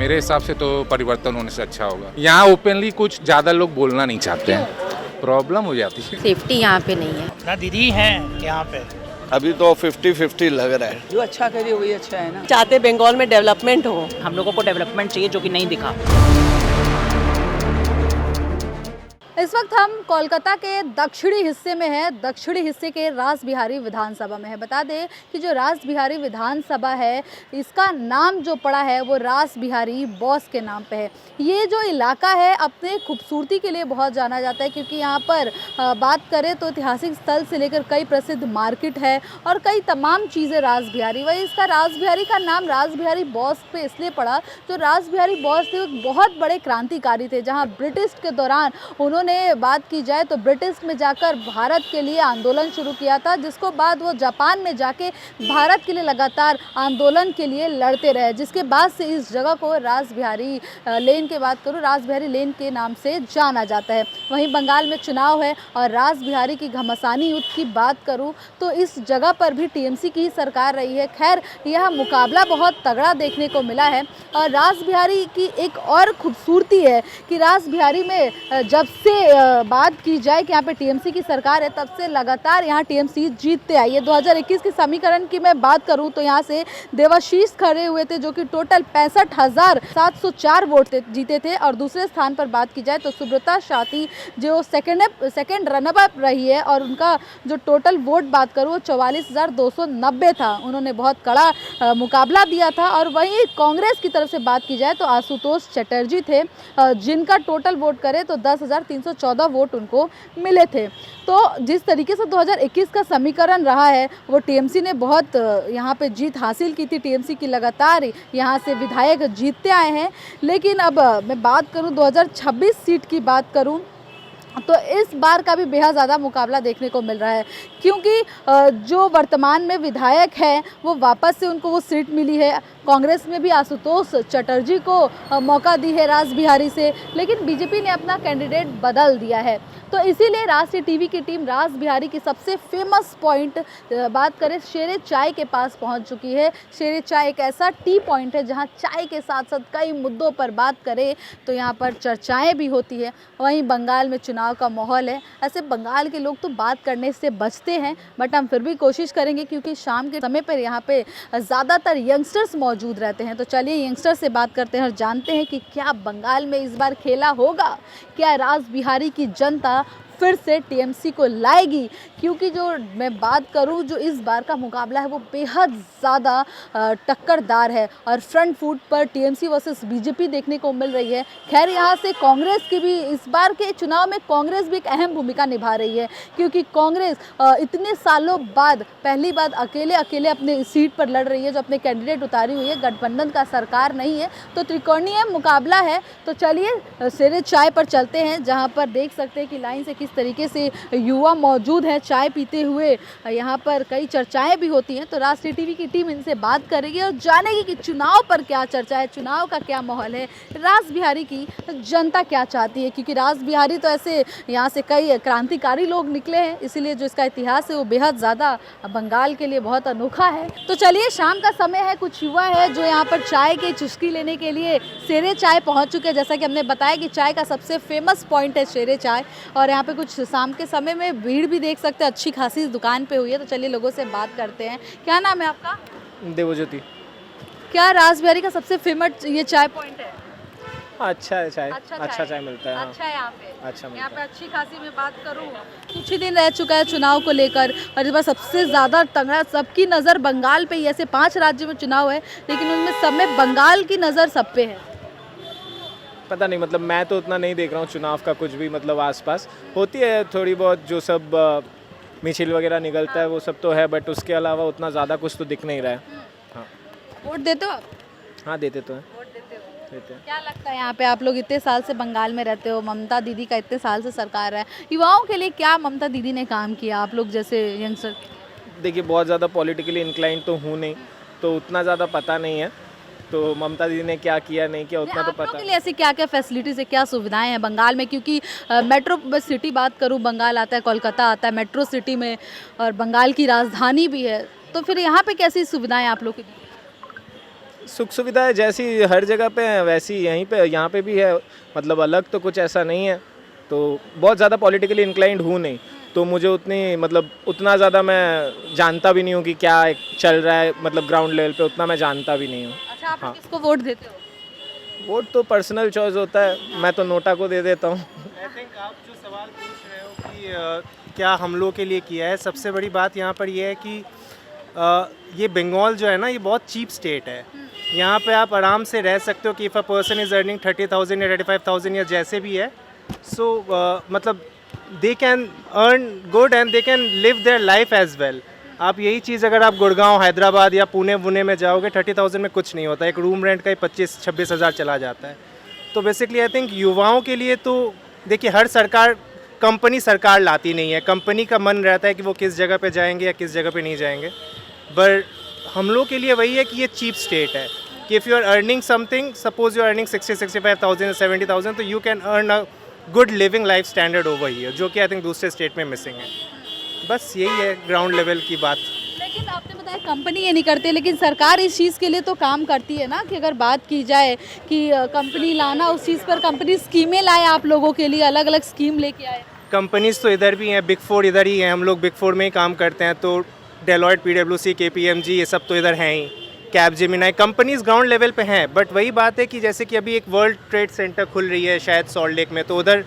मेरे हिसाब से तो परिवर्तन होने से अच्छा होगा। यहाँ ओपनली कुछ ज़्यादा लोग बोलना नहीं चाहते हैं, प्रॉब्लम हो जाती है। सेफ्टी यहाँ पे नहीं है ना दीदी हैं यहाँ पे। अभी तो 50-50 लग रहा है। जो अच्छा करे वही अच्छा है ना। चाहते बंगाल में डेवलपमेंट हो। हम लोगों को डेवलपमेंट चाहिए जो कि नहीं दिखा। इस वक्त हम कोलकाता के दक्षिणी हिस्से में हैं, दक्षिणी हिस्से के रास बिहारी विधानसभा में है। बता दें कि जो रास बिहारी विधानसभा है इसका नाम जो पड़ा है वो रास बिहारी बोस के नाम पे है। ये जो इलाका है अपने खूबसूरती के लिए बहुत जाना जाता है, क्योंकि यहाँ पर बात करें तो ऐतिहासिक स्थल से लेकर कई प्रसिद्ध मार्केट है और कई तमाम चीज़ें रास बिहारी। वही इसका रास बिहारी का नाम रास बिहारी बोस पे इसलिए पड़ा, जो रास बिहारी बोस थे एक बहुत बड़े क्रांतिकारी थे। जहाँ ब्रिटिश के दौरान उन्होंने बात की जाए तो ब्रिटिश में जाकर भारत के लिए आंदोलन शुरू किया था, जिसको बाद वो जापान में जाके भारत के लिए लगातार आंदोलन के लिए लड़ते रहे, जिसके बाद से इस जगह को रास बिहारी लेन की बात करूँ रास बिहारी लेन के नाम से जाना जाता है। वहीं बंगाल में चुनाव है और रास बिहारी की घमासानी युद्ध की बात करूँ तो इस जगह पर भी टीएमसी की सरकार रही है। खैर यह मुकाबला बहुत तगड़ा देखने को मिला है और रास बिहारी की एक और खूबसूरती है कि रास बिहारी में जब से बात की जाए कि यहाँ पे टीएमसी की सरकार है तब से लगातार यहाँ टीएमसी जीतते आई है। 2021 के समीकरण की मैं बात करूँ तो यहाँ से देवाशीष खड़े हुए थे जो कि टोटल 65,704 वोट जीते थे और दूसरे स्थान पर बात की जाए तो सुब्रता शाती जो सेकेंड रनअप रही है और उनका जो टोटल वोट बात करूँ 44,290 था। उन्होंने बहुत कड़ा मुकाबला दिया था। और वहीं कांग्रेस की तरफ से बात की जाए तो आशुतोष चटर्जी थे जिनका टोटल वोट करें तो 10,314 वोट उनको मिले थे। तो जिस तरीके से 2021 का समीकरण रहा है वो टीएमसी ने बहुत यहाँ पे जीत हासिल की थी। टीएमसी की लगातार यहाँ से विधायक जीतते आए हैं। लेकिन अब मैं बात करूँ 2026 सीट की बात करूँ तो इस बार का भी बेहद ज़्यादा मुकाबला देखने को मिल रहा है, क्योंकि जो वर्तमान में विधायक हैं वो वापस से उनको वो सीट मिली है। कांग्रेस में भी आशुतोष चटर्जी को मौका दी है रास बिहारी से, लेकिन बीजेपी ने अपना कैंडिडेट बदल दिया है। तो इसीलिए राष्ट्रीय टीवी की टीम रास बिहारी की सबसे फेमस पॉइंट बात करें शेरे चाय के पास पहुंच चुकी है। शेरे चाय एक ऐसा टी पॉइंट है जहां चाय के साथ साथ कई मुद्दों पर बात करें तो यहां पर चर्चाएं भी होती है। वहीं बंगाल में चुनाव का माहौल है। ऐसे बंगाल के लोग तो बात करने से बचते हैं, बट हम फिर भी कोशिश करेंगे क्योंकि शाम के समय पर यहाँ पे ज़्यादातर यंगस्टर्स मौजूद रहते हैं। तो चलिए यंगस्टर से बात करते हैं और जानते हैं कि क्या बंगाल में इस बार खेला होगा, क्या रास बिहारी की जनता फिर से टीएमसी को लाएगी। क्योंकि जो मैं बात करूं जो इस बार का मुकाबला है वो बेहद ज़्यादा टक्करदार है और फ्रंट फुट पर टीएमसी वर्सेस बीजेपी देखने को मिल रही है। खैर यहाँ से कांग्रेस की भी इस बार के चुनाव में कांग्रेस भी एक अहम भूमिका निभा रही है, क्योंकि कांग्रेस इतने सालों बाद पहली बार अकेले अपने सीट पर लड़ रही है, जो अपने कैंडिडेट उतारी हुई है। गठबंधन का सरकार नहीं है तो त्रिकोणीय मुकाबला है। तो चलिए शेरे चाय पर चलते हैं जहाँ पर देख सकते हैं कि लाइन से किस तरीके से युवा मौजूद है चाय पीते हुए। यहाँ पर कई चर्चाएं भी होती हैं। तो राष्ट्रीय टीवी की टीम इनसे बात करेगी और जानेगी कि चुनाव पर क्या चर्चा है, चुनाव का क्या माहौल है, रास बिहारी की जनता क्या चाहती है। क्योंकि रास बिहारी तो ऐसे यहाँ से कई क्रांतिकारी लोग निकले हैं, इसीलिए जो इसका इतिहास है वो बेहद ज़्यादा बंगाल के लिए बहुत अनोखा है। तो चलिए शाम का समय है, कुछ युवा है जो यहाँ पर चाय की चुस्की लेने के लिए शेरे चाय पहुँच चुके हैं। जैसा कि हमने बताया कि चाय का सबसे फेमस पॉइंट है शेरे चाय और यहाँ पे कुछ शाम के समय में भीड़ भी देख सकते हैं, अच्छी खासी दुकान पे हुई है। तो चलिए लोगों से बात करते हैं। क्या नाम है आपका? देवज्योति। क्या रास बिहारी का सबसे फेमस ये चाय पॉइंट है? अच्छा है चाय, अच्छा चाय मिलता है। अच्छा है यहाँ पे, अच्छा यहाँ पे अच्छी खासी मैं बात करूँ कुछ ही दिन रह चुका है चुनाव को लेकर और इस बार सबसे ज़्यादा तगड़ा सबकी नज़र बंगाल पे ही। ऐसे 5 राज्यों में चुनाव है लेकिन उनमें सब में बंगाल की नज़र सब पे है। पता नहीं, मतलब मैं तो उतना नहीं देख रहा हूँ चुनाव का कुछ भी, मतलब आसपास होती है थोड़ी बहुत जो सब मिছিল वगैरह निकलता है वो सब तो है, बट उसके अलावा उतना ज़्यादा कुछ तो दिख नहीं रहा है। हाँ, वोट देते हो आप? हाँ देते तो हैं। वोट देते हो? देते हैं। क्या लगता है यहाँ पे आप लोग इतने साल से बंगाल में रहते हो, ममता दीदी का इतने साल से सरकार है, युवाओं के लिए क्या ममता दीदी ने काम किया आप लोग जैसे यंगस्टर? देखिए बहुत ज़्यादा पॉलिटिकली इंक्लाइंड तो हूँ नहीं, तो उतना ज़्यादा पता नहीं है। तो ममता दीदी ने क्या किया नहीं किया उतना तो आप लोगों पता के लिए ऐसी क्या क्या फैसिलिटीज़ है, क्या सुविधाएं हैं बंगाल में? क्योंकि मेट्रो सिटी बात करूँ बंगाल आता है, कोलकाता आता है मेट्रो सिटी में और बंगाल की राजधानी भी है, तो फिर यहाँ पे कैसी सुविधाएं आप लोग की? सुख सुविधाएं जैसी हर जगह पे हैं वैसी यहीं पे यहाँ पे भी है, मतलब अलग तो कुछ ऐसा नहीं है। तो बहुत ज़्यादा पॉलिटिकली इंक्लाइंड हूँ नहीं, तो मुझे उतनी मतलब उतना ज़्यादा मैं जानता भी नहीं हूँ कि क्या चल रहा है, मतलब ग्राउंड लेवल पे उतना मैं जानता भी नहीं हूँ। अच्छा, आप लोग किसको वोट देते हो? वोट तो पर्सनल चॉइस होता है, मैं तो नोटा को दे देता हूँ। आई थिंक आप जो सवाल पूछ रहे हो कि क्या हम लोग के लिए किया है, सबसे बड़ी बात यहाँ पर ये है कि ये बंगाल जो है ना, ये बहुत चीप स्टेट है। यहाँ पे आप आराम से रह सकते हो कि if a person is earning 30,000 या 35,000 या जैसे भी है, सो मतलब they can earn good and they can live their life as well. आप यही चीज़ अगर आप गुड़गांव, हैदराबाद या पुणे में जाओगे, 30,000 में कुछ नहीं होता। एक रूम रेंट का ही 25-26 हज़ार चला जाता है। तो बेसिकली आई थिंक युवाओं के लिए तो देखिए, हर कंपनी सरकार लाती नहीं है। कंपनी का मन रहता है कि वो किस जगह पे जाएंगे या किस जगह पे नहीं जाएंगे। बट हम लोग के लिए वही है कि ये चीप स्टेट है कि if you are earning something, suppose you are earning 60-65,000 70,000, तो you can earn a good living life standard over here, जो कि आई थिंक दूसरे स्टेट में मिसिंग है। बस यही है ग्राउंड लेवल की बात। लेकिन आपने बताया कंपनी ये नहीं करते, लेकिन सरकार इस चीज़ के लिए तो काम करती है ना, कि अगर बात की जाए कि कंपनी लाना, उस चीज़ पर कंपनी स्कीमें लाए, आप लोगों के लिए अलग अलग स्कीम लेके आए। कंपनीज तो इधर भी हैं, बिग फोर इधर ही हैं, हम लोग बिग फोर में ही काम करते हैं। तो डेलॉयट, PwC, KPMG, ये सब तो इधर हैं ही। कैपजेमिनाई, कंपनीज ग्राउंड लेवल पे हैं। बट वही बात है कि जैसे कि अभी एक वर्ल्ड ट्रेड सेंटर खुल रही है शायद सॉल्ट लेक में, तो उधर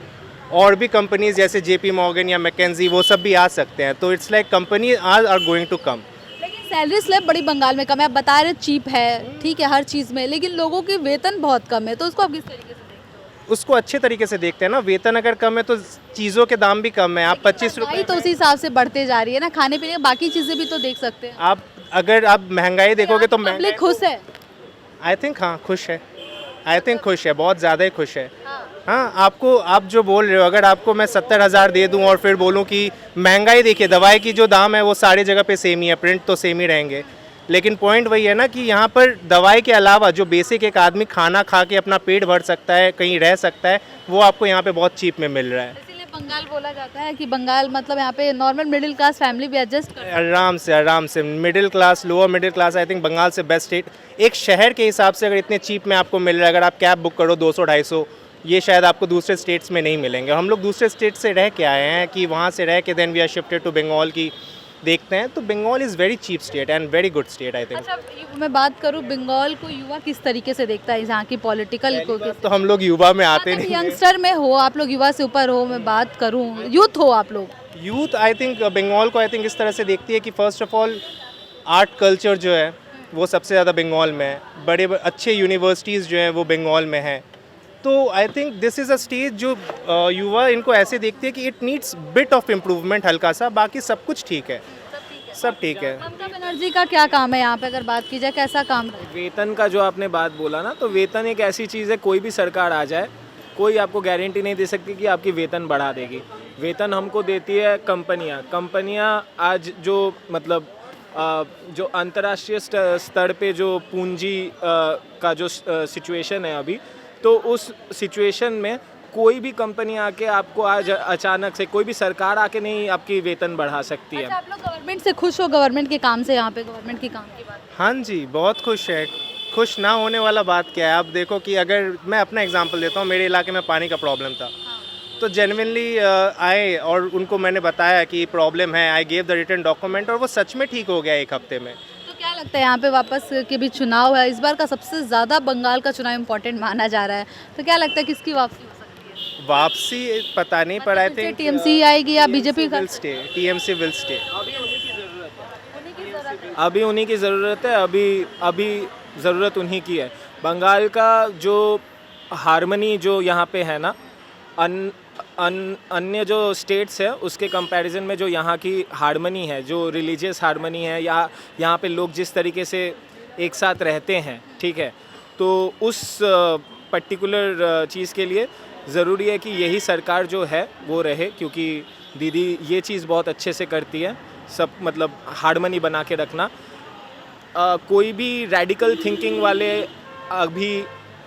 और भी कंपनीज जैसे JP Morgan या मैकेंजी वो सब भी आ सकते हैं। तो it's like company are going to come. लेकिन सैलरी स्लैब बड़ी बंगाल में कम है, आप बता रहे चीप है, ठीक है हर चीज़ में, लेकिन लोगों की वेतन बहुत कम है। तो उसको आप किस तरीके से देखते हो? उसको अच्छे तरीके से देखते हैं ना। वेतन अगर कम है तो चीज़ों के दाम भी कम है। आप 25 रुपये तो उसी हिसाब से बढ़ते जा रही है ना, खाने पीने बाकी चीज़ें भी तो देख सकते हैं। अगर आप महंगाई देखोगे तो पब्लिक खुश है। आई थिंक हाँ खुश है। आई थिंक खुश है, बहुत ज़्यादा ही खुश है। हाँ, आप जो बोल रहे हो, अगर आपको मैं 70,000 दे दूं और फिर बोलूं कि महंगाई देखिए, दवाई की जो दाम है वो सारी जगह पे सेम ही है, प्रिंट तो सेम ही रहेंगे। लेकिन पॉइंट वही है ना कि यहाँ पर दवाई के अलावा जो बेसिक एक आदमी खाना खा के अपना पेट भर सकता है, कहीं रह सकता है, वो आपको यहाँ पे बहुत चीप में मिल रहा है। इसीलिए बंगाल बोला जाता है कि बंगाल मतलब यहाँ पे नॉर्मल मिडिल क्लास फैमिली भी एडजस्ट कर। आराम से middle class, lower middle class, I think Bengal से बेस्ट स्टेट। एक शहर के हिसाब से अगर इतने चीप में आपको मिल रहा है, अगर आप कैब बुक करो 200-250, ये शायद आपको दूसरे स्टेट्स में नहीं मिलेंगे। हम लोग दूसरे स्टेट से रह के आए हैं कि वहाँ से रह के then we are shifted to Bengal की देखते हैं। तो Bengal is very cheap state and very good state I think. अच्छा, मैं बात करूँ बंगाल को युवा किस तरीके से देखता है, यहाँ की पॉलिटिकल को? तो हम लोग युवा में आते नहीं। यंगस्टर में हो आप लोग, युवा से ऊपर हो, मैं बात करूँ यूथ हो आप लोग। यूथ आई थिंक बंगाल को आई थिंक इस तरह से देखती है कि first of all art culture जो है वो सबसे ज़्यादा बंगाल में है। बड़े अच्छे यूनिवर्सिटीज़ जो हैं वो बंगाल में हैं। तो I think this is a stage जो युवा इनको ऐसे देखती है कि it needs bit of improvement, हल्का सा, बाकी सब कुछ ठीक है, सब ठीक है। ममता बनर्जी का क्या काम है यहाँ पे, अगर बात की जाए कैसा काम है? वेतन का जो आपने बात बोला ना, तो वेतन एक ऐसी चीज़ है, कोई भी सरकार आ जाए, कोई आपको गारंटी नहीं दे सकती कि आपकी वेतन बढ़ा देगी। वेतन हमको देती है कंपनियाँ आज जो मतलब जो अंतर्राष्ट्रीय स्तर पे जो पूंजी का जो सिचुएशन है अभी, तो उस सिचुएशन में कोई भी कंपनी आके आपको आज अचानक से, कोई भी सरकार आके नहीं आपकी वेतन बढ़ा सकती है। अच्छा, आप लोग गवर्नमेंट से खुश हो, गवर्नमेंट के काम से? यहाँ पे गवर्नमेंट के काम की बात। हाँ जी, बहुत खुश है। खुश ना होने वाला बात क्या है? आप देखो कि अगर मैं अपना एग्जांपल देता हूँ, मेरे इलाके में पानी का प्रॉब्लम था, तो जेन्युइनली आए और उनको मैंने बताया कि प्रॉब्लम है, I gave the written document, और वो सच में ठीक हो गया 1 हफ्ते में। तो क्या लगता है यहाँ पे वापस के भी चुनाव है, इस बार का सबसे ज़्यादा बंगाल का चुनाव इम्पोर्टेंट माना जा रहा है, तो क्या लगता है किसकी वापसी हो सकती है? वापसी पता नहीं, पर आई थिंक TMC आएगी या बीजेपी का? TMC will stay. अभी उन्हीं की ज़रूरत है, अभी ज़रूरत उन्हीं की है। बंगाल का जो हारमनी जो यहाँ पे है ना, अन्य जो स्टेट्स है उसके कंपैरिजन में जो यहाँ की हारमनी है, जो रिलीजियस हारमनी है, या यहाँ पे लोग जिस तरीके से एक साथ रहते हैं, ठीक है, तो उस पर्टिकुलर चीज़ के लिए ज़रूरी है कि यही सरकार जो है वो रहे, क्योंकि दीदी ये चीज़ बहुत अच्छे से करती है, सब मतलब हारमनी बना के रखना। कोई भी रैडिकल थिंकिंग वाले अभी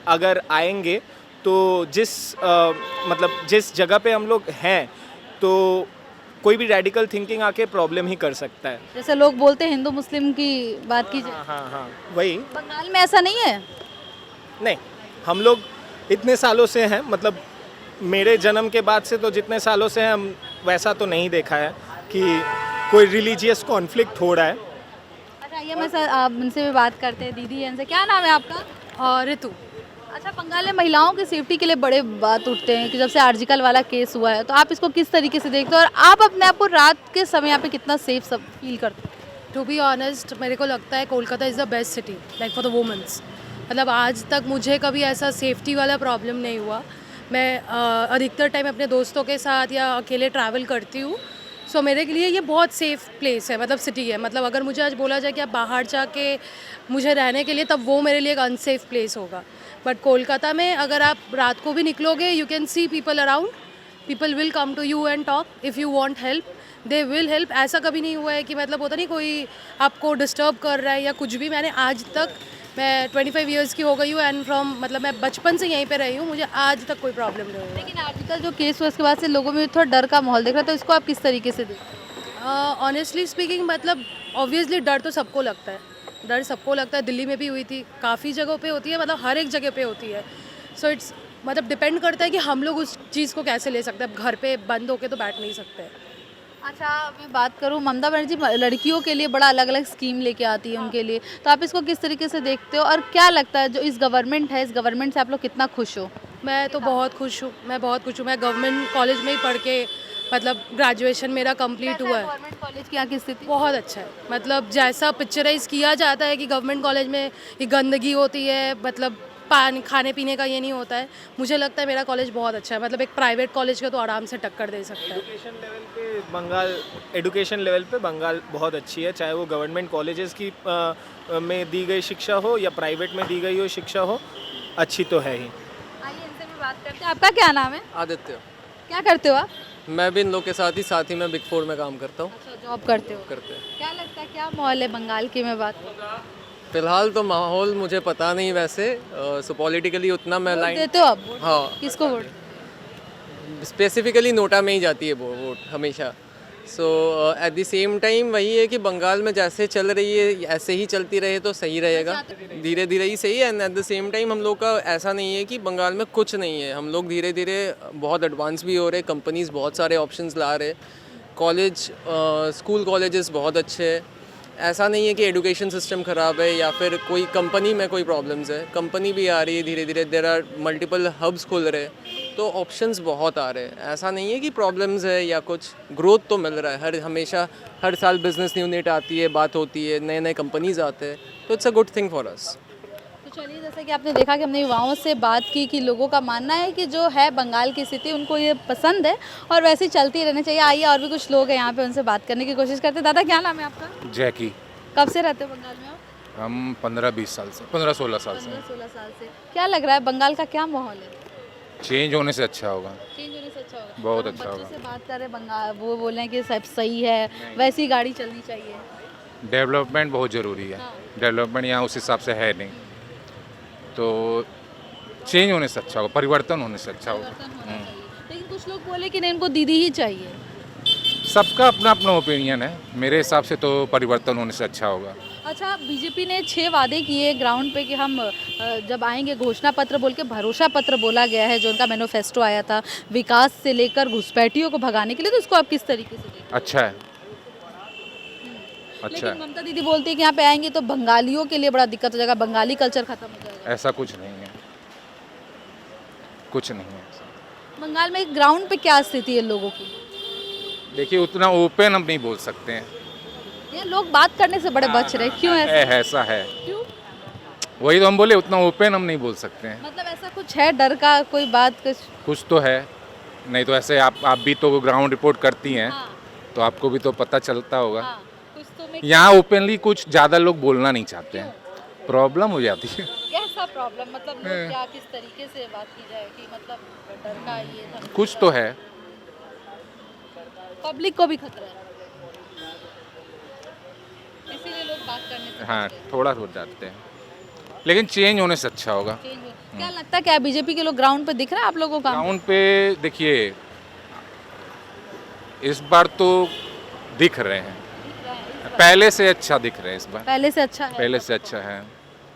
अगर आएंगे तो जिस जगह पे हम लोग हैं, तो कोई भी रेडिकल थिंकिंग आके प्रॉब्लम ही कर सकता है। जैसे लोग बोलते हैं हिंदू मुस्लिम की बात कीजिए, हाँ वही। बंगाल में ऐसा नहीं है। नहीं, हम लोग इतने सालों से हैं, मतलब मेरे जन्म के बाद से तो जितने सालों से हैं हम वैसा तो नहीं देखा है कि कोई रिलीजियस कॉन्फ्लिक्ट हो रहा है। अच्छा, ये मैं सर आप उनसे भी बात करते हैं। दीदी इनसे, क्या नाम है आपका? ऋतु। अच्छा, बंगाल में महिलाओं की सेफ्टी के लिए बड़े बात उठते हैं कि जब से आर्जिकल वाला केस हुआ है, तो आप इसको किस तरीके से देखते हो और आप अपने आप को रात के समय यहाँ पे कितना सेफ सब फील करते हो? टू बी ऑनेस्ट मेरे को लगता है Kolkata is the best city like for the women's. मतलब आज तक मुझे कभी ऐसा सेफ्टी वाला प्रॉब्लम नहीं हुआ। मैं अधिकतर टाइम अपने दोस्तों के साथ या अकेले ट्रैवल करती हूँ। सो मेरे के लिए ये बहुत सेफ़ प्लेस है, मतलब सिटी है। मतलब अगर मुझे आज बोला जाए कि आप बाहर जाके मुझे रहने के लिए, तब वो मेरे लिए एक अनसेफ प्लेस होगा। बट कोलकाता में अगर आप रात को भी निकलोगे, you can see people around, people will come to you and talk if you want help, they will help. ऐसा कभी नहीं हुआ है कि मतलब होता नहीं कोई आपको डिस्टर्ब कर रहा है या कुछ भी। मैंने आज तक, मैं 25 ईयर्स की हो गई हूँ एंड फ्रॉम मतलब मैं बचपन से यहीं पे रही हूँ, मुझे आज तक कोई प्रॉब्लम नहीं हुई। लेकिन आर्टिकल जो केस हुआ उसके बाद से लोगों में थोड़ा डर का माहौल दिख रहा है, तो इसको आप किस तरीके से देखते हो? ऑनेस्टली स्पीकिंग मतलब ऑब्वियसली डर तो सबको लगता है, डर सबको लगता है। दिल्ली में भी हुई थी, काफ़ी जगहों पे होती है, मतलब हर एक जगह पे होती है। सो इट्स मतलब डिपेंड करता है कि हम लोग उस चीज़ को कैसे ले सकते हैं। अब घर पे बंद होके तो बैठ नहीं सकते। अच्छा, मैं बात करूँ, ममता बनर्जी लड़कियों के लिए बड़ा अलग अलग स्कीम लेके आती है उनके लिए, तो आप इसको किस तरीके से देखते हो और क्या लगता है जो इस गवर्नमेंट है, इस गवर्नमेंट से आप लोग कितना खुश हो? मैं तो बहुत खुश हूँ, मैं बहुत खुश हूँ। मैं गवर्नमेंट कॉलेज में ही पढ़ के मतलब ग्रेजुएशन मेरा कंप्लीट हुआ है। गवर्नमेंट कॉलेज की यहाँ की स्थिति बहुत अच्छा है। मतलब जैसा पिक्चराइज किया जाता है कि गवर्नमेंट कॉलेज में ये गंदगी होती है, मतलब पानी खाने पीने का ये नहीं होता है, मुझे लगता है मेरा कॉलेज बहुत अच्छा है। मतलब एक प्राइवेट कॉलेज का तो आराम से टक्कर दे सकता है। एजुकेशन लेवल पे बंगाल बहुत अच्छी है, चाहे वो गवर्नमेंट कॉलेजेस की में दी गई शिक्षा हो या प्राइवेट में दी गई हो शिक्षा हो, अच्छी तो है ही। आइए इनसे भी बात करते हैं। आपका क्या नाम है? आदित्य। क्या करते हो आप? मैं भी इन लोग के साथ ही मैं बिग 4 में काम करता हूँ। अच्छा, जॉब करते हो। करते हैं। क्या लगता है क्या माहौल है बंगाल की? मैं बात फिलहाल तो माहौल मुझे पता नहीं, वैसे सो पॉलिटिकली उतना मैं लाइन देते हो आप? हाँ, किसको वोट? स्पेसिफिकली नोटा में ही जाती है वो वोट हमेशा। सो एट द सेम टाइम वही है कि बंगाल में जैसे चल रही है ऐसे ही चलती रहे तो सही रहेगा, धीरे धीरे ही सही है। And at the same time हम लोग का ऐसा नहीं है कि बंगाल में कुछ नहीं है, हम लोग धीरे धीरे बहुत एडवांस भी हो रहे, कंपनीज बहुत सारे ऑप्शंस ला रहे, कॉलेज स्कूल कॉलेजेस बहुत अच्छे हैं। ऐसा नहीं है कि एजुकेशन सिस्टम ख़राब है या फिर कोई कंपनी में कोई प्रॉब्लम्स है, कंपनी भी आ रही है धीरे धीरे, देयर आर मल्टीपल हब्स खुल रहे, तो ऑप्शंस बहुत आ रहे हैं। ऐसा नहीं है कि प्रॉब्लम्स है या कुछ, ग्रोथ तो मिल रहा है। हमेशा हर साल बिजनेस यूनिट आती है, बात होती है, नए नए कंपनीज आते हैं, तो it's a good thing for us. तो चलिए, जैसे कि आपने देखा कि हमने युवाओं से बात की कि लोगों का मानना है कि जो है बंगाल की स्थिति उनको ये पसंद है और वैसे ही चलती रहनी चाहिए। आइए और भी कुछ लोग हैं यहाँ पे, उनसे बात करने की कोशिश करते हैं। दादा क्या नाम है आपका? जैकी। कब से रहते हो बंगाल में आप? हम 15-20 साल से, 15-16 साल से। 15-16 साल से। क्या लग रहा है बंगाल का क्या माहौल है? चेंज होने से अच्छा होगा। चेंज होने से अच्छा होगा। बहुत हम अच्छा बच्चों होगा। से बात कर रहे हैं, बंगाल वो बोल रहे हैं कि सब सही है, वैसी गाड़ी चलनी चाहिए। डेवलपमेंट बहुत ज़रूरी है। डेवलपमेंट यहाँ उस हिसाब से है नहीं, तो चेंज होने से अच्छा होगा, परिवर्तन होने से अच्छा होगा। लेकिन कुछ लोग बोले कि नहीं, इनको दीदी ही चाहिए। सबका अपना अपना ओपिनियन है, मेरे हिसाब से तो परिवर्तन होने से अच्छा होगा। अच्छा, बीजेपी ने 6 वादे किए ग्राउंड पे कि हम जब आएंगे, घोषणा पत्र बोल के भरोसा पत्र बोला गया है, जो उनका मैनिफेस्टो आया था, विकास से लेकर घुसपैठियों को भगाने के लिए, तो इसको आप किस तरीके से देखते हैं? अच्छा है, अच्छा लेकिन है। ममता दीदी बोलती है कि यहाँ पे आएंगे तो बंगालियों के लिए बड़ा दिक्कत हो जाएगा, बंगाली कल्चर खत्म हो जाएगा। ऐसा कुछ नहीं है, कुछ नहीं है ऐसा। बंगाल में ग्राउंड पे क्या स्थिति है लोगों की? देखिए, उतना ओपन हम नहीं बोल सकते हैं। ये लोग बात करने से बड़े बच रहे हैं, क्यों ऐसा? ऐसा है, क्यों? वही तो हम बोले, उतना ओपन हम नहीं बोल सकते हैं। मतलब ऐसा कुछ है, डर का कोई बात कुछ तो है, नहीं तो ऐसे आप भी तो ग्राउंड रिपोर्ट करती हैं, हाँ, तो आपको भी तो पता चलता होगा। हाँ, कुछ तो मैं यहाँ ओपनली कुछ ज़्यादा लोग बोलना नहीं चाहते हैं, प्रॉब्लम हो जाती है। कैसा प्रॉब्लम? मतलब लोग क्या, किस तरीके से बात की जाए कि मतलब डर का ये धमकी कुछ तो है, पब्लिक को भी खतरा है, इसीलिए लोग बात करने से हाँ बचते हैं। थोड़ा हो जाते हैं, लेकिन चेंज होने से अच्छा होगा। चेंज हो। क्या लगता है, क्या बीजेपी के लोग ग्राउंड पे दिख रहा है आप लोगों का? ग्राउंड पे देखिए, इस बार तो दिख रहे हैं, पहले से अच्छा दिख रहे हैं इस बार, पहले से अच्छा है। पहले से अच्छा है।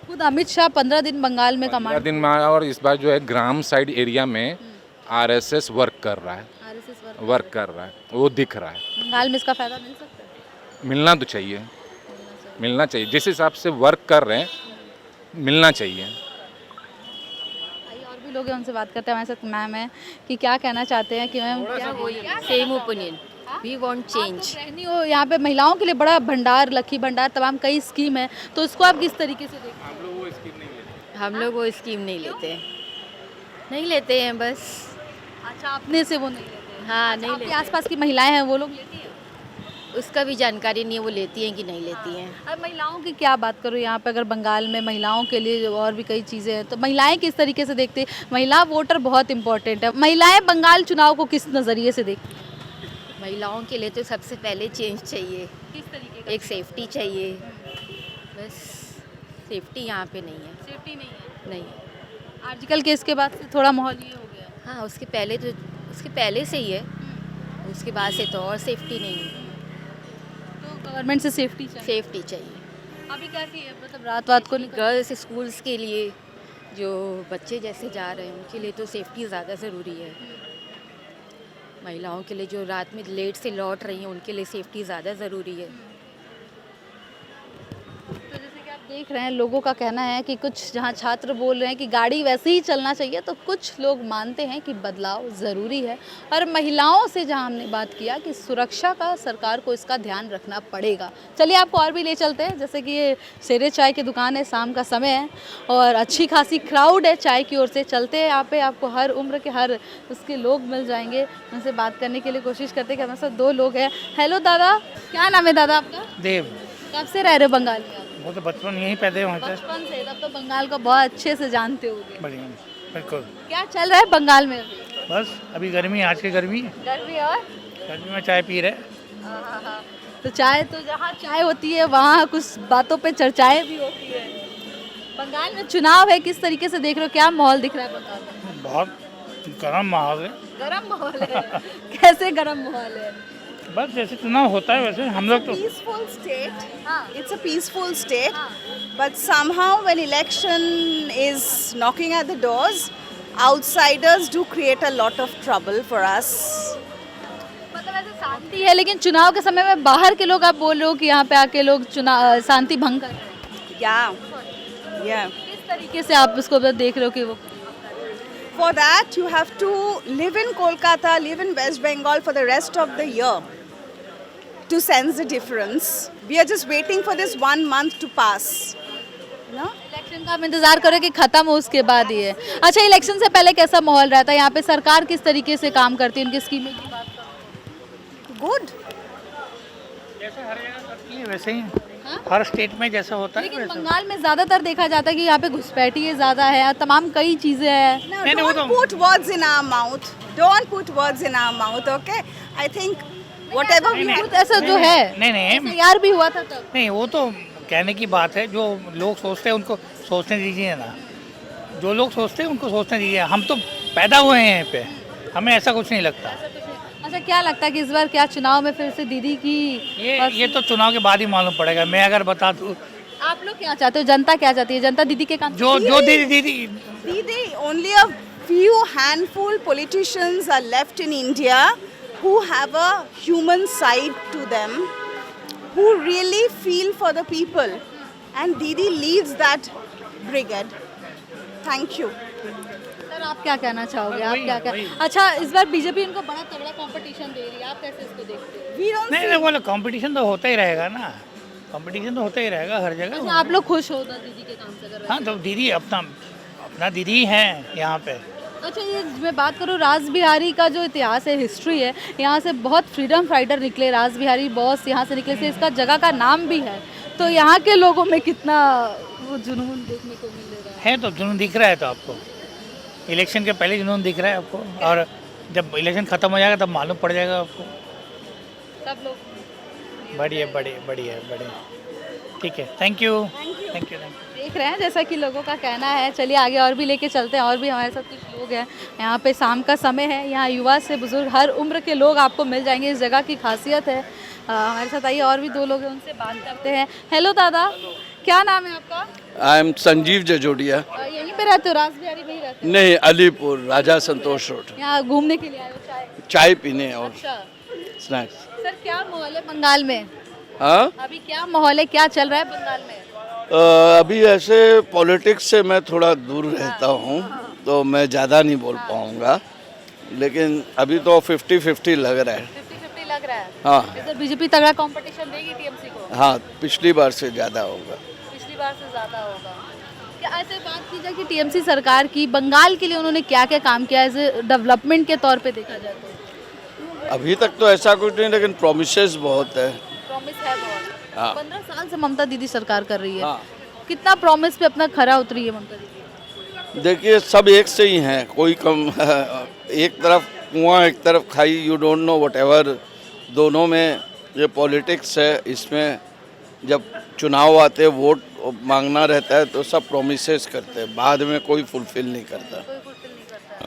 खुद अमित शाह 15 दिन बंगाल में 15 कमांड दिन में आया और इस बार जो है ग्राम साइड एरिया में आरएसएस वर्क कर रहा है, वर्क कर रहा है, वो दिख रहा है। बंगाल में इसका फायदा मिल सकता है। मिलना तो चाहिए, मिलना चाहिए, जिस हिसाब से वर्क कर रहे हैं मिलना चाहिए। आइए और भी लोग हैं, उनसे बात करते हैं। हमारे साथ मैम है कि क्या कहना चाहते हैं कि मैम क्या same opinion, we want change. रहनी हो यहाँ पे महिलाओं के लिए बड़ा भंडार, लकी भंडार, तमाम कई स्कीम है, तो उसको आप किस तरीके से देखते हैं? हम लोग वो स्कीम नहीं लेते, नहीं लेते हैं बस। अच्छा, अपने से वो नहीं लेते हैं। हाँ, नहीं आपके लेते। आसपास की महिलाएं हैं वो लोग लेती हैं? उसका भी जानकारी नहीं है वो लेती हैं कि नहीं लेती हैं। अब महिलाओं की क्या बात करूँ यहाँ पे, अगर बंगाल में महिलाओं के लिए जो और भी कई चीज़ें हैं, तो महिलाएं किस तरीके से देखती हैं? महिला वोटर बहुत इंपॉर्टेंट है। महिलाएं बंगाल चुनाव को किस नज़रिए से देखती हैं? महिलाओं के लिए तो सबसे पहले चेंज चाहिए, किस तरीके का? एक सेफ्टी चाहिए, बस सेफ्टी यहाँ पे नहीं है, सेफ्टी नहीं है। नहीं है। आर्टिकल केस के बाद से थोड़ा माहौल ये हो गया है। हाँ, उसके पहले से ही है, उसके बाद से तो और सेफ्टी नहीं है, तो गवर्नमेंट से सेफ्टी चाहिए। सेफ्टी चाहिए। अभी क्या की है, मतलब रात को निकल गर्ल्स स्कूल्स के लिए जो बच्चे जैसे जा रहे हैं उनके लिए तो सेफ्टी ज़्यादा ज़रूरी है। महिलाओं के लिए जो रात में लेट से लौट रही हैं उनके लिए सेफ्टी ज़्यादा ज़रूरी है। तो जैसे कि आप देख रहे हैं, लोगों का कहना है कि कुछ जहाँ छात्र बोल रहे हैं कि गाड़ी वैसे ही चलना चाहिए, तो कुछ लोग मानते हैं कि बदलाव ज़रूरी है। और महिलाओं से जहाँ हमने बात किया कि सुरक्षा का सरकार को इसका ध्यान रखना पड़ेगा। चलिए आपको और भी ले चलते हैं, जैसे कि ये शेरे चाय की दुकान है, शाम का समय है और अच्छी खासी क्राउड है चाय की ओर से। चलते हैं यहाँ पे, आपको हर उम्र के हर उसके लोग मिल जाएंगे। उनसे बात करने के लिए कोशिश करते हैं कि हमारे साथ दो लोग हैं। हेलो दादा, क्या नाम है दादा आपका? देव, कब से रह रहे हो बंगाल में? वो तो बचपन यहीं पैदा हुए थे। बचपन से, तब तो बंगाल को बहुत अच्छे से जानते होगे। बढ़िया, बिल्कुल। क्या चल रहा है बंगाल में अभी? बस अभी गर्मी, आज की गर्मी, गर्मी और गर्मी में चाय पी रहे। तो चाय, तो जहाँ चाय होती है वहाँ कुछ बातों पे चर्चाएं भी होती है। बंगाल में चुनाव है, किस तरीके से देख रहे हो, क्या माहौल दिख रहा है बंगाल में? बहुत गर्म माहौल है। गर्म माहौल है। कैसे गर्म माहौल है? बस जैसे चुनाव होता है वैसे हम लोग तो Peaceful state. It's a peaceful state. But somehow when election is knocking at the doors, outsiders do create a lot of trouble for us. मतलब ऐसे शांति है, लेकिन चुनाव के समय में बाहर के लोग, आप बोल रहे हो कि यहाँ पे आके लोग चुनाव शांति भंग कर रहे हैं। Yeah. किस तरीके से आप उसको देख रहे हो कि वो? For that, you have to live in Kolkata, live in West Bengal for the rest of the year to sense the difference. We are just waiting for this 1 month to pass. No? Election का आप इंतजार करो कि खत्म हो, उसके बाद ही है। अच्छा, इलेक्शन से पहले कैसा माहौल रहता है यहाँ पे? सरकार किस तरीके से काम करती है, उनकी स्कीमें की बात करो? Good. जैसे हर जगह करती है वैसे ही हर स्टेट में जैसा होता है लेकिन वैसे। बंगाल में ज्यादातर देखा जाता है कि यहाँ पे घुसपैठी ज़्यादा है, तमाम कई चीजें हैं। No, नहीं, वो don't तो- put words in our mouth. Don't put words in our mouth, okay? I think whatever we have. कुछ ऐसा जो है, नहीं यार भी हुआ था तब। नहीं, वो तो कहने की बात है। जो लोग सोचते हैं उनको सोचने दीजिए ना, जो लोग सोचते हैं उनको सोचने दीजिए। हम तो पैदा हुए हैं यहाँ पे, हमें ऐसा कुछ नहीं लगता। अच्छा, क्या लगता है कि इस बार क्या चुनाव में फिर से दीदी की? ये तो चुनाव के बाद ही मालूम पड़ेगा। मैं अगर बता दूँ, आप लोग क्या चाहते हो, जनता क्या चाहती है? जनता दीदी के काम जो दीदी Didi, only a few handful politicians are left in India who have a human side to them, who really feel for the people. And Didi leads that brigade. Thank you. Sir, आप क्या कहना चाहोगे? आप क्या अच्छा, इस बार BJP इनको बड़ा तगड़ा कंपटीशन दे रही है, आप कैसे इसको देखते हो? We don't नहीं, वो कंपटीशन तो होता ही रहेगा ना, कंपटीशन तो होता ही रहेगा हर जगह। अच्छा, आप लोग खुश हो तो दीदी के काम से? अगर हाँ, तो दीदी अपना दीदी हैं यहाँ पे। अच्छा, ये मैं बात करूँ रास बिहारी का जो इतिहास है, हिस्ट्री है, यहाँ से बहुत फ्रीडम फाइटर निकले, रास बिहारी बॉस यहाँ से निकले से इसका जगह का नाम भी है। तो यहाँ के लोगों में कितना वो जुनून देखने को मिल रहा है? तो जुनून दिख रहा है, तो आपको इलेक्शन के पहले जुनून दिख रहा है आपको, और जब इलेक्शन ख़त्म हो जाएगा तब मालूम पड़ जाएगा आपको। सब लोग? बढ़िया। ठीक है, थैंक यू। देख रहे हैं जैसा कि लोगों का कहना है। चलिए आगे और भी लेके चलते हैं, और भी हमारे साथ कुछ लोग हैं। यहाँ पे शाम का समय है, यहाँ युवा से बुजुर्ग हर उम्र के लोग आपको मिल जाएंगे। इस जगह की खासियत है। हमारे साथ आइए, और भी दो लोग हैं, उनसे बात करते हैं। हेलो दादा, क्या नाम है आपका? I am Sanjeev Jajodia. यहीं पे रहते हो, रासबिहारी में ही रहते हो? नहीं, अलीपुर राजा संतोष रोड। यहाँ घूमने के लिए आए हो? चाय पीने और अच्छा स्नैक्स। सर, क्या माहौल है बंगाल में? हाँ, अभी क्या माहौल है, क्या चल रहा है बंगाल में? अभी ऐसे पॉलिटिक्स से मैं थोड़ा दूर रहता हूँ, तो मैं ज़्यादा नहीं बोल पाऊँगा, लेकिन अभी तो 50-50 लग रहा है। 50-50 लग रहा है। हाँ, इधर बीजेपी तगड़ा कंपटीशन देगी टीएमसी को? हाँ, पिछली बार से ज़्यादा होगा। पिछली बार से ज़्यादा होगा। क्या ऐसे बात की जाए कि टीएमसी सरकार की बंगाल के लिए उन्होंने क्या क्या काम किया है डेवलपमेंट के तौर पे देखा जाए तो? अभी तक तो ऐसा कुछ नहीं, लेकिन प्रोमिसेस बहुत है। प्रॉमिस है बहुत। हाँ। 15 साल से ममता दीदी सरकार कर रही है। हाँ। कितना प्रॉमिस पे अपना खरा उतरी है ममता दीदी? देखिए, सब एक से ही हैं, कोई कम एक तरफ कुआं एक तरफ खाई, you don't know what ever. दोनों में ये पॉलिटिक्स है। इसमें जब चुनाव आते, वोट मांगना रहता है, तो सब प्रोमिसेस करते हैं, बाद में कोई फुलफिल नहीं करता।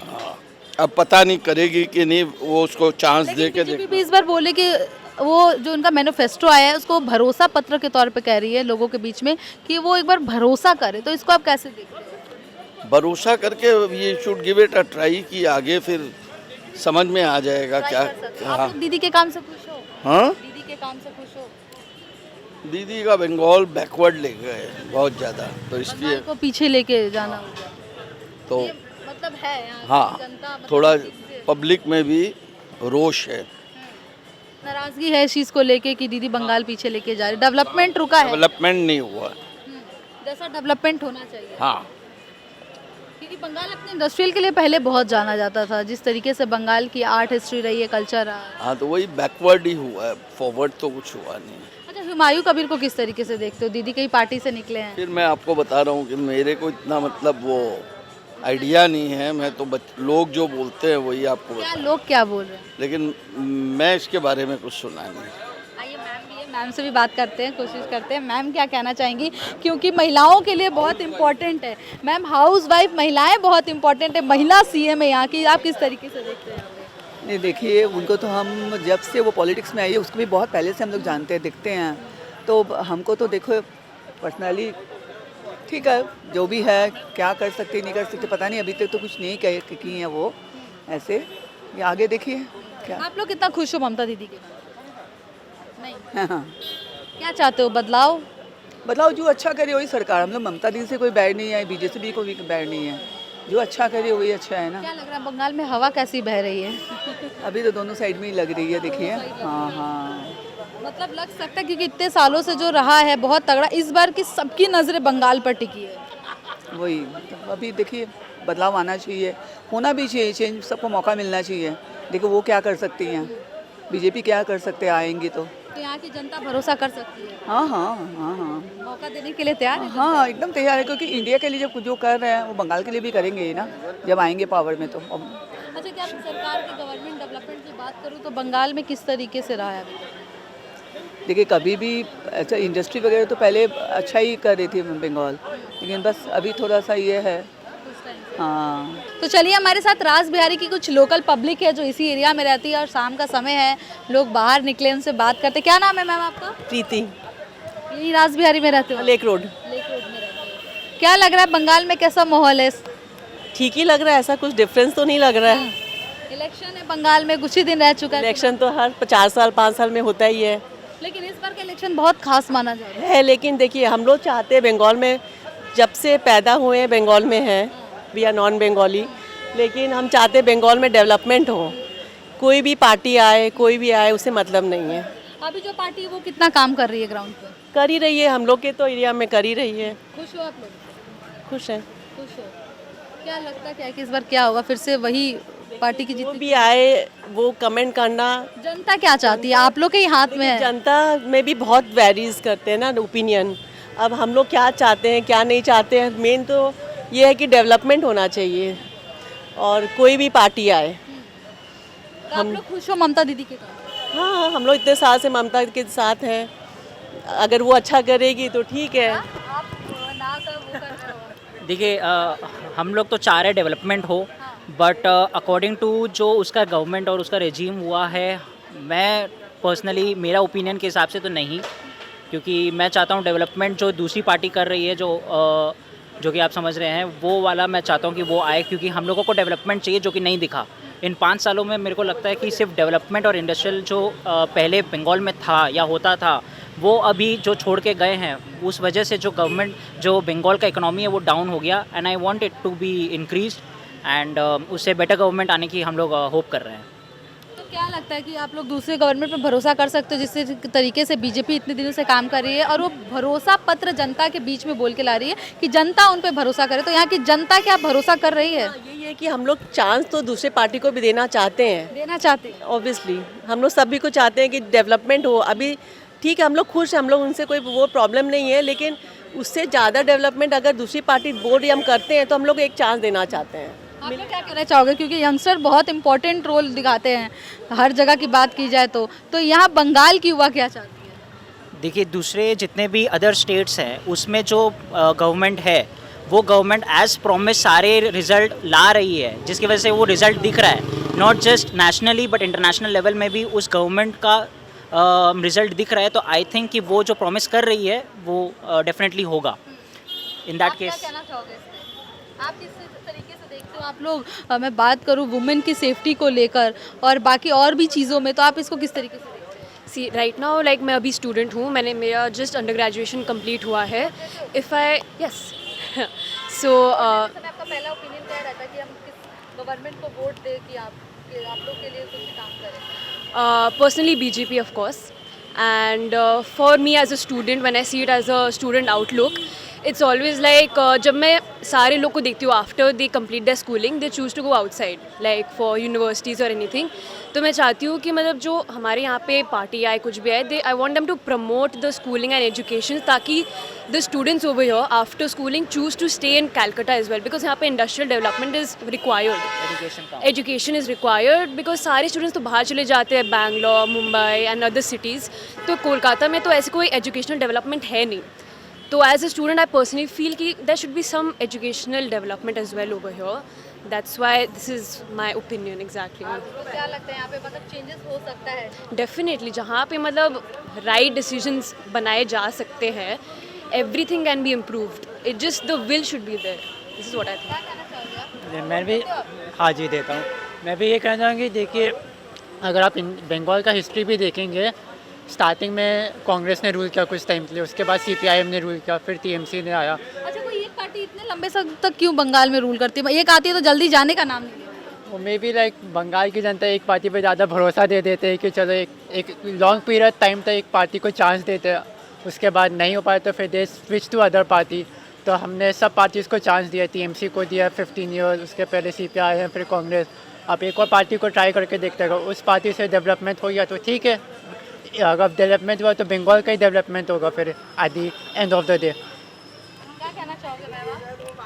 हाँ, अब पता नहीं करेगी कि नहीं, वो उसको चांस दे के बीजेपी भी इस बार बोले कि वो जो उनका मैनिफेस्टो आया है उसको भरोसा पत्र के तौर पे कह रही है लोगों के बीच में कि वो एक बार भरोसा करे, तो इसको आप कैसे देखते हैं? भरोसा करके ये should give it a try, कि आगे फिर समझ में आ जाएगा क्या। आप हाँ, लोग दीदी के काम से खुश हो? हाँ, दीदी के काम से खुश हो? दीदी का बंगाल बैकवर्ड ले गए बहुत ज़्यादा, तो इसलिए बंगाल को पीछे लेके जाना होगा। तो ये मतलब है यहाँ की हाँ, जनता मतलब थोड़ा ठीक से पब्लिक में भी रोष है। नाराजगी है इस चीज़ को लेके कि दीदी बंगाल पीछे लेके जा रही, डेवलपमेंट रुका है। डेवलपमेंट नहीं हुआ। जैसा डेवलपमेंट होना चाहिए। हाँ, क्योंकि बंगाल अपने इंडस्ट्रियल के लिए पहले बहुत जाना जाता था, जिस तरीके से बंगाल की आर्ट हिस्ट्री रही है, कल्चर रहा है। हाँ, तो वही बैकवर्ड ही हुआ है, फॉरवर्ड तो कुछ हुआ नहीं। अच्छा, हुमायूं कबीर को किस तरीके से देखते हो? दीदी कई पार्टी से निकले हैं। फिर मैं आपको बता रहा हूँ कि मेरे को इतना मतलब वो आइडिया नहीं है। मैं तो लोग जो बोलते हैं वही आपको क्या लोग क्या बोल रहे हैं? लेकिन मैं इसके बारे में कुछ सुना नहीं। आइए, मैम भी है, मैम से भी बात करते हैं, कोशिश करते हैं मैम क्या कहना चाहेंगी, क्योंकि महिलाओं के लिए बहुत इम्पोर्टेंट है। मैम, हाउस वाइफ महिलाएं बहुत इम्पोर्टेंट है, महिला सीएम है यहाँ की, आप किस तरीके से देखते हैं? नहीं, देखिए, उनको तो हम जब से वो पॉलिटिक्स में आई है उसको भी बहुत पहले से हम लोग जानते हैं, दिखते हैं। तो हमको तो देखो पर्सनली ठीक है, जो भी है, क्या कर सकते नहीं कर सकते पता नहीं, अभी तक तो कुछ नहीं की है वो ऐसे। ये आगे देखिए क्या। आप लोग कितना खुश हो ममता दीदी के? नहीं। हाँ, क्या चाहते हो, बदलाव? बदलाव जो अच्छा करे वही सरकार। हम लोग ममता दीदी से कोई बैर नहीं है, बीजेपी को भी बैर नहीं है, जो अच्छा करे वही अच्छा है ना। क्या लग रहा है बंगाल में हवा कैसी बह रही है? अभी तो दोनों साइड में ही लग रही है, देखिए। हाँ हाँ, मतलब लग सकता है क्योंकि इतने सालों से जो रहा है बहुत तगड़ा, इस बार की सबकी नज़रें बंगाल पर टिकी है। वही मतलब अभी देखिए, बदलाव आना चाहिए, होना भी चाहिए, चेंज सबको मौका मिलना चाहिए। देखो वो क्या कर सकती हैं, बीजेपी क्या कर सकते हैं, आएंगी तो यहाँ की जनता भरोसा कर सकती है। हाँ हाँ हाँ हाँ, मौका देने के लिए तैयार है? हाँ, एकदम तैयार है, क्योंकि इंडिया के लिए जब जो कर रहे हैं वो बंगाल के लिए भी करेंगे ही ना, जब आएंगे पावर में तो। अच्छा, क्या सरकार की गवर्नमेंट डेवलपमेंट की बात करूँ तो बंगाल में किस तरीके से रहा है अभी? देखिए, कभी भी अच्छा इंडस्ट्री वगैरह तो पहले अच्छा ही कर रही थी बंगाल, लेकिन बस अभी थोड़ा सा ये है। हाँ, तो चलिए, हमारे साथ रासबिहारी की कुछ लोकल पब्लिक है जो इसी एरिया में रहती है और शाम का समय है, लोग बाहर निकले, उनसे बात करते। क्या नाम है मैम आपका? प्रीति। यही रासबिहारी में रहते हो? Lake road. लेक रोड में रहते हो। क्या लग रहा है बंगाल में कैसा माहौल है? ठीक ही लग रहा है, ऐसा कुछ डिफरेंस तो नहीं लग रहा है। इलेक्शन है बंगाल में, कुछ ही दिन रह चुका है। इलेक्शन तो हर 4 साल 5 साल में होता ही है, लेकिन इस बार का इलेक्शन बहुत खास माना जा रहा है। लेकिन देखिए, हम लोग चाहते हैं बंगाल में, जब से पैदा हुए हैं बंगाल में हैं, वी आर नॉन बंगाली, लेकिन हम चाहते हैं बंगाल में डेवलपमेंट हो। कोई भी पार्टी आए, कोई भी आए, उससे मतलब नहीं है। अभी जो पार्टी है वो कितना काम कर रही है ग्राउंड पर? कर ही रही है, हम लोग के तो एरिया में कर ही रही है। खुश हो आप लोग? खुश हैं। खुश हो। क्या लगता है कि इस बार क्या होगा, फिर से वही पार्टी की जो जीत? भी आए वो कमेंट करना। जनता क्या चाहती है, आप लोग के ही हाथ में है। जनता में भी बहुत वेरीज करते हैं ना ओपिनियन। अब हम लोग क्या चाहते हैं, क्या नहीं चाहते हैं, मेन तो ये है कि डेवलपमेंट होना चाहिए और कोई भी पार्टी आए। तो आप लोग खुश हो ममता दीदी के साथ? हाँ, हम लोग इतने साल से ममता के साथ हैं, अगर वो अच्छा करेगी तो ठीक है। आप ना कर देखिए हम लोग तो चाह रहे डेवलपमेंट हो, बट अकॉर्डिंग टू जो उसका गवर्नमेंट और उसका रेजीम हुआ है, मैं पर्सनली मेरा ओपिनियन के हिसाब से तो नहीं, क्योंकि मैं चाहता हूँ डेवलपमेंट जो दूसरी पार्टी कर रही है, जो कि आप समझ रहे हैं, वो वाला मैं चाहता हूँ कि वो आए, क्योंकि हम लोगों को डेवलपमेंट चाहिए जो कि नहीं दिखा इन 5 सालों में। मेरे को लगता है कि सिर्फ डेवलपमेंट और इंडस्ट्रियल जो पहले बंगाल में था या होता था, वो अभी जो छोड़ के गए हैं, उस वजह से जो गवर्नमेंट जो बंगाल का इकोनॉमी है वो डाउन हो गया, and I want it to be increase, and उससे बेटर गवर्नमेंट आने की हम लोग होप कर रहे हैं। तो क्या लगता है कि आप लोग दूसरे गवर्नमेंट पर भरोसा कर सकते हो, जिस तरीके से बीजेपी इतने दिनों से काम कर रही है और वो भरोसा पत्र जनता के बीच में बोल के ला रही है कि जनता उन पर भरोसा करे, तो यहाँ की जनता क्या भरोसा कर रही है? यही है कि हम लोग चांस तो दूसरे पार्टी को भी देना चाहते हैं, ऑब्वियसली हम लोग सभी को चाहते हैं कि डेवलपमेंट हो। अभी ठीक है, हम लोग खुश हैं, हम लोग उनसे कोई वो प्रॉब्लम नहीं है, लेकिन उससे ज़्यादा डेवलपमेंट अगर दूसरी पार्टी बोर्ड हम करते हैं तो हम लोग एक चांस देना चाहते हैं। आप लोग क्या कहना चाहोगे, क्योंकि यंगस्टर बहुत इंपॉर्टेंट रोल दिखाते हैं हर जगह की बात की जाए तो यहाँ बंगाल की युवा क्या चाहती है? देखिए दूसरे जितने भी अदर स्टेट्स हैं उसमें जो गवर्नमेंट है वो गवर्नमेंट एज प्रॉमिस सारे रिजल्ट ला रही है, जिसकी वजह से वो रिजल्ट दिख रहा है, not just nationally but international level में भी उस गवर्नमेंट का रिजल्ट दिख रहा है। तो आई थिंक कि वो जो प्रॉमिस कर रही है वो डेफिनेटली होगा इन दैट केस। क्या कहना चाहोगे इसमें? आप किस तरीके से देखते हो? आप लोग मैं बात करूँ वुमेन की सेफ्टी को लेकर और बाकी और भी चीज़ों में, तो आप इसको किस तरीके से देखते हो? सी राइट नाउ लाइक मैं अभी स्टूडेंट हूँ, मेरा जस्ट अंडर ग्रेजुएशन कम्प्लीट हुआ है। इफ़ आई यस सो आपका पहला ओपिनियन क्या रहता है कि हम किस गवर्नमेंट को वोट दें कि आप लोग के लिए कुछ काम करें? Personally BJP of course, and for me as a student, when I see it as a student outlook, it's always like जब मैं सारे लोग को देखती हूँ after they complete their schooling they choose to go outside like for universities or anything, तो मैं चाहती हूँ कि मतलब जो हमारे यहाँ पे पार्टी आए कुछ भी आए, I want them to promote the schooling and education, ताकि the students over here after schooling choose to stay in Calcutta as well, because यहाँ पे industrial development is required, education is required, because सारे students तो बाहर चले जाते हैं Bangalore, Mumbai and other cities, तो कोलकाता में तो ऐसे कोई educational development है नहीं। तो as a student I personally feel कि there should be some educational development as well over here, that's why this is my opinion exactly. क्या लगता है यहाँ पे मतलब चेंजेस हो सकता है? डेफिनेटली जहाँ पे मतलब राइट डिसीजंस बनाए जा सकते हैं, everything can be improved, it just the will should be there, this is what I think. मैं भी हाँ जी देता हूँ। मैं भी ये कहना चाहूँगी, देखिए अगर आप बंगाल का हिस्ट्री भी देखेंगे, स्टार्टिंग में कांग्रेस ने रूल किया कुछ टाइम के लिए, उसके बाद CPIM ने रूल किया, फिर TMC ने आया। अच्छा, कोई एक पार्टी इतने लंबे समय तक क्यों बंगाल में रूल करती है? एक आती है तो जल्दी जाने का नाम नहीं लेती। वो मे बी लाइक बंगाल की जनता एक पार्टी पे ज़्यादा भरोसा दे देते हैं कि चलो एक लॉन्ग पीरियड टाइम तक एक पार्टी को चांस देते हैं, उसके बाद नहीं हो पाए तो फिर they switch to other party. तो हमने सब पार्टीज़ को चांस दिया, TMC को दिया 15 ईयर, उसके पहले CPIM, फिर कांग्रेस। आप एक और पार्टी को ट्राई करके देखते हैं, उस पार्टी से डेवलपमेंट हो गया तो ठीक है, अगर डेवलपमेंट हुआ तो बंगाल का ही डेवलपमेंट होगा फिर at the end of the day. क्या कहना चाहोगे मैम?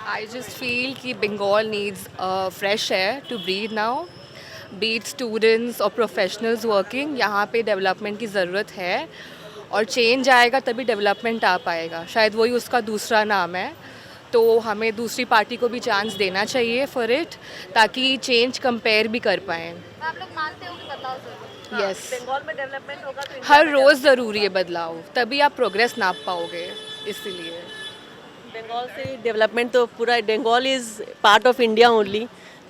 I just feel कि Bengal needs fresh air to breathe now, be it students or professionals working, यहाँ पे डेवलपमेंट की ज़रूरत है और चेंज आएगा तभी डेवलपमेंट आ पाएगा, शायद वही उसका दूसरा नाम है। तो हमें दूसरी पार्टी को भी चांस देना चाहिए फॉर इट, ताकि चेंज कंपेयर भी कर पाएँ। आप लोग मानते हो कि बदलाव जरूरी है? यस, बंगाल में डेवलपमेंट होगा तो हर रोज़ ज़रूरी है बदलाव, तभी आप प्रोग्रेस नाप पाओगे। इसीलिए बंगाल से डेवलपमेंट तो पूरा, Bengal is part of India only,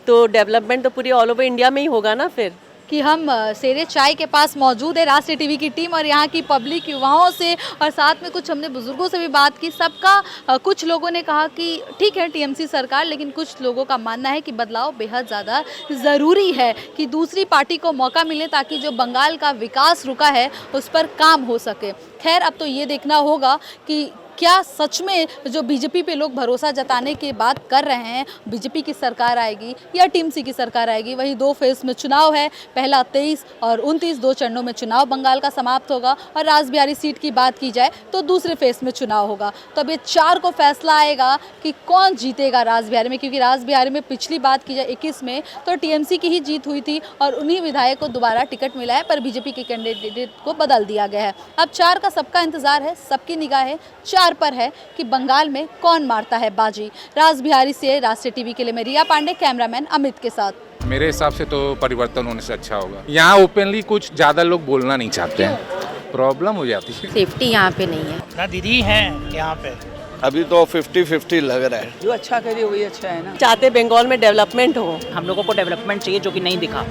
तो डेवलपमेंट तो पूरी ऑल ओवर इंडिया में ही होगा ना फिर। कि हम सेरे चाय के पास मौजूद है राष्ट्रीय टीवी की टीम और यहाँ की पब्लिक युवाओं से, और साथ में कुछ हमने बुजुर्गों से भी बात की। सबका कुछ लोगों ने कहा कि ठीक है TMC सरकार, लेकिन कुछ लोगों का मानना है कि बदलाव बेहद ज़्यादा ज़रूरी है, कि दूसरी पार्टी को मौका मिले ताकि जो बंगाल का विकास रुका है उस पर काम हो सके। खैर, अब तो ये देखना होगा कि क्या सच में जो बीजेपी पे लोग भरोसा जताने की बात कर रहे हैं, बीजेपी की सरकार आएगी या TMC की सरकार आएगी। वही 2 फेज में चुनाव है, पहला 23 और 29, 2 चरणों में चुनाव बंगाल का समाप्त होगा, और रासबिहारी सीट की बात की जाए तो दूसरे फेज में चुनाव होगा। तो अब ये 4 को फैसला आएगा कि कौन जीतेगा रासबिहारी में, क्योंकि रासबिहारी में पिछली बात की जाए 21 में तो TMC की ही जीत हुई थी और उन्हीं विधायक को दोबारा टिकट मिला है, पर बीजेपी के कैंडिडेट को बदल दिया गया है। अब 4 का सबका इंतजार है, सबकी निगाह है 4 कगार पर है कि बंगाल में कौन मारता है बाजी। राज बिहारी से राष्ट्रीय टीवी के लिए मैं रिया पांडे, कैमरामैन अमित के साथ। मेरे हिसाब से तो परिवर्तन होने से अच्छा होगा। यहाँ ओपनली कुछ ज़्यादा लोग बोलना नहीं चाहते हैं, प्रॉब्लम हो जाती है। सेफ्टी यहाँ पे नहीं है ना दीदी हैं यहाँ पे। अभी तो 50-50 लग रहा है। जो अच्छा करे वही अच्छा है ना। चाहते बंगाल में डेवलपमेंट हो। हम लोगों को डेवलपमेंट चाहिए जो कि नहीं दिखा।